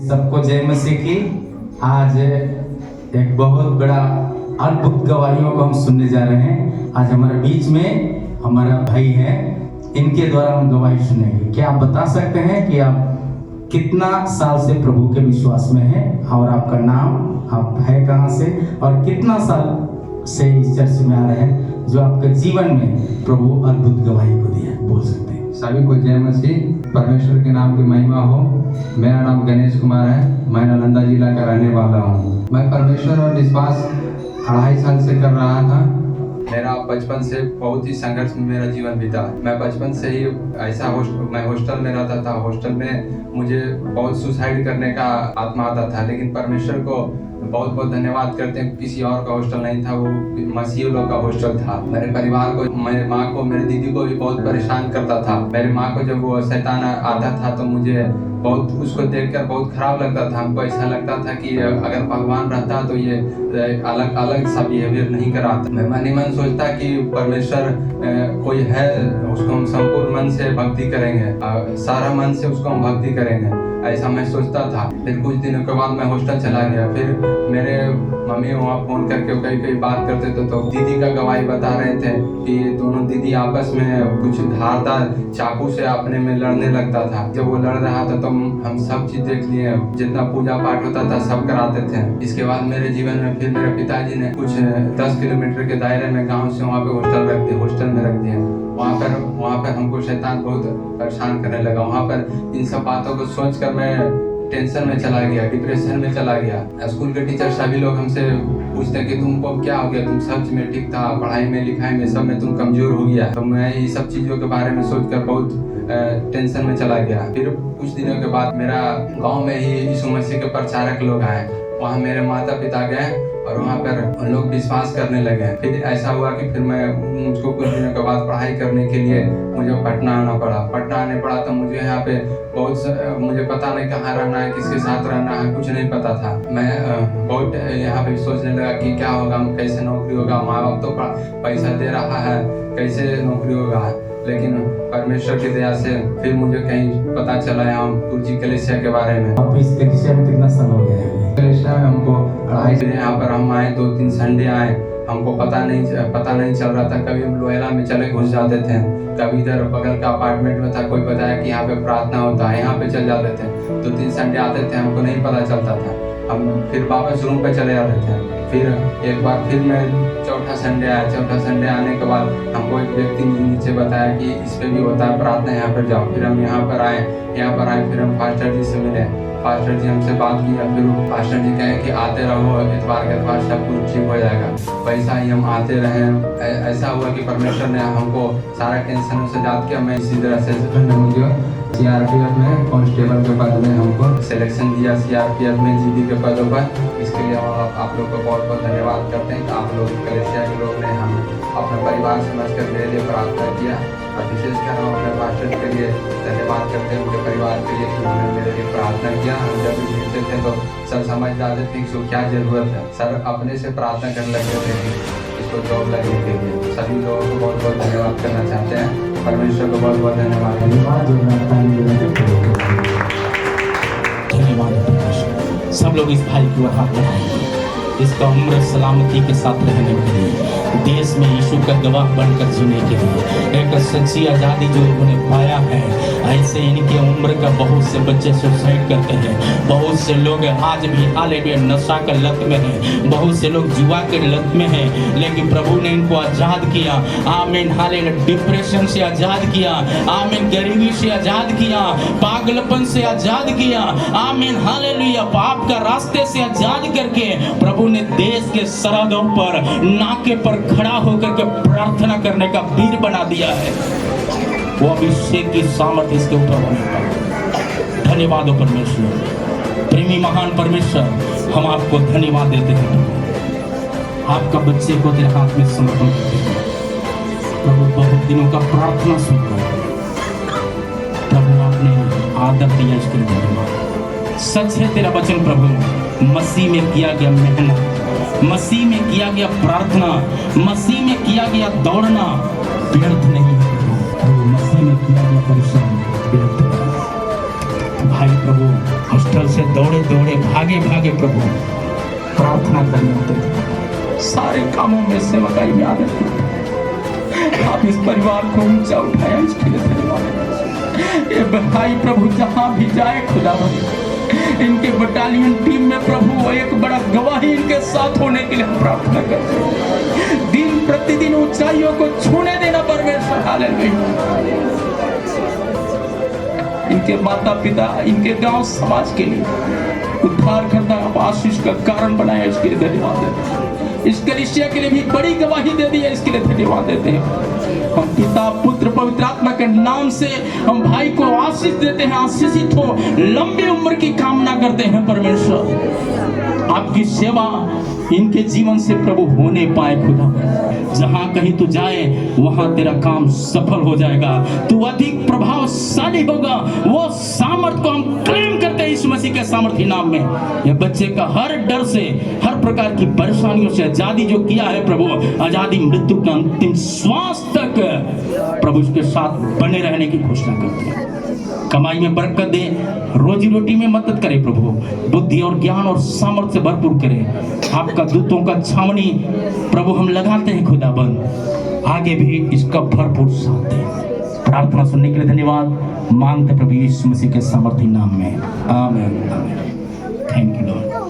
सबको जय मसीह की। आज एक बहुत बड़ा अद्भुत गवाहियों को हम सुनने जा रहे हैं। आज हमारे बीच में हमारा भाई है, इनके द्वारा हम गवाही सुनेंगे। क्या आप बता सकते हैं कि आप कितना साल से प्रभु के विश्वास में हैं और आपका नाम, आप है कहाँ से और कितना साल से इस चर्च में आ रहे हैं जो आपके जीवन में प्रभु अद्भुत गवाही को दिया है? बोल सकते हैं। सभी को जय मसीह। परमेश्वर के नाम की महिमा हो। मेरा नाम गणेश कुमार है, मैं नालंदा जिला का रहने वाला हूँ। मैं परमेश्वर और विश्वास 2.5 साल से कर रहा था। मेरा बचपन से बहुत ही संघर्ष में मेरा जीवन बीता। मैं बचपन से ही ऐसा मैं हॉस्टल में रहता था। हॉस्टल में मुझे बहुत सुसाइड करने का आत्मा आता था, लेकिन परमेश्वर को बहुत बहुत धन्यवाद करते हैं। किसी और का हॉस्टल नहीं था, वो मसीह लोग का हॉस्टल था। मेरे परिवार को, मेरे माँ को, मेरी दीदी को भी बहुत परेशान करता था। मेरी माँ को जब वो शैतान आता था तो मुझे बहुत उसको देखकर बहुत खराब लगता था। हमको ऐसा लगता था कि अगर भगवान रहता तो ये अलग अलग सा बिहेवियर नहीं कराता। मैं मन ही मन सोचता कि परमेश्वर कोई है, उसको हम संपूर्ण मन से भक्ति करेंगे, सारा मन से उसको हम भक्ति करेंगे, ऐसा मैं सोचता था। फिर कुछ दिनों के बाद मैं हॉस्टल चला गया। फिर मेरे मम्मी वहाँ फोन करके कई बात करते थे तो दीदी का गवाही बता रहे थे कि दोनों दीदी आपस में कुछ धारदार चाकू से अपने में लड़ने लगता था। जब वो लड़ रहा था तो हम सब चीज देख लिए, जितना पूजा पाठ होता था सब कराते थे। इसके बाद मेरे जीवन में फिर मेरे पिताजी ने कुछ 10 किलोमीटर के दायरे में गाँव से वहाँ पे हॉस्टल में रख दिया। वहाँ पर हमको शैतान बहुत परेशान करने लगा। वहाँ पर इन सब बातों को सोच कर मैं टेंशन में चला गया, डिप्रेशन में चला गया। स्कूल के टीचर सभी लोग हमसे पूछते कि तुमको क्या हो गया, तुम सब में ठीक था, पढ़ाई में लिखाई में सब में तुम कमजोर हो गया। तो मैं ये सब चीज़ों के बारे में सोचकर बहुत टेंशन में चला गया। फिर कुछ दिनों के बाद मेरा गाँव में ही यीशु मसीह के प्रचारक लोग आए। वहाँ मेरे माता पिता गए और वहाँ पर उन लोग विश्वास करने लगे। फिर ऐसा हुआ कि फिर मुझको कुछ दिनों के बाद पढ़ाई करने के लिए मुझे पटना आना पड़ा। पटना आने पड़ा तो मुझे यहाँ पे मुझे पता नहीं कहाँ रहना है, किसके साथ रहना है, कुछ नहीं पता था। मैं बहुत यहाँ पे सोचने लगा कि क्या होगा, कैसे नौकरी होगा, माँ बाप तो पैसा दे रहा है, कैसे नौकरी होगा। लेकिन परमेश्वर की दया से फिर मुझे कहीं पता चला यहाँ तुर्जी कलेसिया के बारे में। आप इस कलेसिया में कितना साल हो गया है? कलेसिया में हमको 2.5 साल यहाँ पर हम आए, 2-3 संडे आए। हमको पता नहीं चल रहा था। कभी हम लोहेला में चले घुस जाते थे, कभी इधर बगल का अपार्टमेंट में था, कोई बताया कि यहाँ पे प्रार्थना होता है, यहाँ पे चल जाते थे। 2-3 संडे आते थे, हमको नहीं पता चलता था। हम फिर वापस रूम पे चले जाते थे। फिर एक बार फिर मैं चौथा संडे आया। चौथा संडे आने के बाद हमको एक व्यक्ति नीचे बताया कि इस पे भी होता है प्रार्थना, यहाँ पर जाओ। फिर हम यहाँ पर आए। फिर हम पास्टर जी से मिले। पास्टर जी हमसे बात किया। फिर पास्टर जी कहे कि आते रहो, इतवार के इतवार सब कुछ ठीक हो जाएगा। वैसा ही हम आते रहे। ऐसा हुआ कि परमेश्वर ने हमको सारा टेंशन से याद किया। मैं इसी तरह से CRPF में कांस्टेबल के पद में हमको सिलेक्शन दिया, CRPF में GD के पदों पर। इसके लिए आप लोग को बहुत बहुत धन्यवाद करते हैं कि आप लोग कलेसिया के लोग ने हम अपने परिवार समझकर मेरे लिए प्रार्थना किया। और विशेषकर हम अपने पास्टर के लिए धन्यवाद करते हैं, उनके परिवार के लिए, उन्होंने मेरे लिए प्रार्थना किया। हम जब भी मिलते थे तो सब समझ जाते थे कि क्या जरूरत है। सर अपने से प्रार्थना करने लगते थे कि इसको जॉब लगने के लिए। सभी लोगों को बहुत बहुत धन्यवाद करना चाहते हैं। परमेश्वर को बहुत बहुत धन्यवाद। धन्यवाद। सब लोग इस भाई की ओर हाथ बढ़ाएंगे। इसका उम्र सलामती के साथ रहने के लिए, देश में यीशु का गवाह बनकर जीने के लिए एक सच्ची आज़ादी जो उन्हें पाया है। ऐसे इनके उम्र का बहुत से बच्चे सुसाइड करते हैं। बहुत से लोग आज भी हालेलुया नशा का लत में हैं। बहुत से लोग जुआ के लत में हैं, लेकिन प्रभु ने इनको आज़ाद किया। आमीन हालेलुया। डिप्रेशन से आज़ाद किया। आमीन गरीबी से आज़ाद किया। पागलपन से आज़ाद किया। आमीन हालेलुया। पाप का रास्ते से आज़ाद करके प्रभु ने देश के सरहदों पर, नाके पर खड़ा होकर के प्रार्थना करने का वीर बना दिया है। वो अभिषेक की सामर्थ्य इसके ऊपर होने का। धन्यवाद हो परमेश्वर। प्रेमी महान परमेश्वर, हम आपको धन्यवाद देते हैं। आपका बच्चे को तेरे हाथ में समर्पण करते हैं। प्रभु बहुत दिनों का प्रार्थना सुनकर प्रभु आपने आदर दिया, इसके लिए धन्यवाद। सच है तेरा वचन प्रभु, मसीह में किया गया मेहनत, मसीह में किया गया प्रार्थना, मसीह में किया गया दौड़ना व्यर्थ नहीं है। मसीह में किया गया परिश्रम व्यर्थ नहीं। भाई प्रभु हॉस्टल से दौड़े दौड़े भागे भागे प्रभु प्रार्थना करने होते थे, सारे कामों में सेवकाई में आदत थी। आप इस परिवार को ऊंचा उठाया, इसके लिए धन्यवाद। ये भाई प्रभु जहां भी जाए खुदा इनके बटालियन टीम में प्रभु एक बड़ा गवाही इनके साथ होने के लिए हम प्रार्थना करते हैं। दिन प्रतिदिन ऊंचाइयों को छूने देना परमेश्वर, हालेलुया। इनके माता पिता, इनके गांव समाज के लिए उद्धार करना, आप आशीष का कारण बनाया, इसके लिए धन्यवाद देते हैं। इस कलीसिया के लिए भी बड़ी गवाही दे दी है, इसके लिए धन्यवाद देते हैं। हम पिता पुत्र पवित्र आत्मा के नाम से हम भाई को आशीष देते हैं, आशीषित हो, लंबी उम्र की कामना करते हैं परमेश्वर। आपकी सेवा इनके जीवन से प्रभु होने पाए खुदा। जहां कहीं तू जाए वहां तेरा काम सफल हो जाएगा, तू अधिक प्रभावशाली होगा। वो सामर्थ को हम क्लेम करते हैं यीशु मसीह के सामर्थी नाम में। ये बच्चे का हर डर से, हर प्रकार की परेशानियों से आजादी जो किया है प्रभु, आजादी मृत्यु के अंतिम श्वास तक प्रभु उसके साथ बने रहने की घोषणा करते हैं। कमाई में बरकत दे, रोजी रोटी में मदद करे प्रभु, बुद्धि और ज्ञान और सामर्थ्य से भरपूर करे। आपका दूतों का छावनी प्रभु हम लगाते हैं खुदाबंद, आगे भी इसका भरपूर साथ दे। प्रार्थना सुनने के लिए धन्यवाद मांगते प्रभु यीशु मसीह के सामर्थी नाम में, आमीन। Thank you Lord.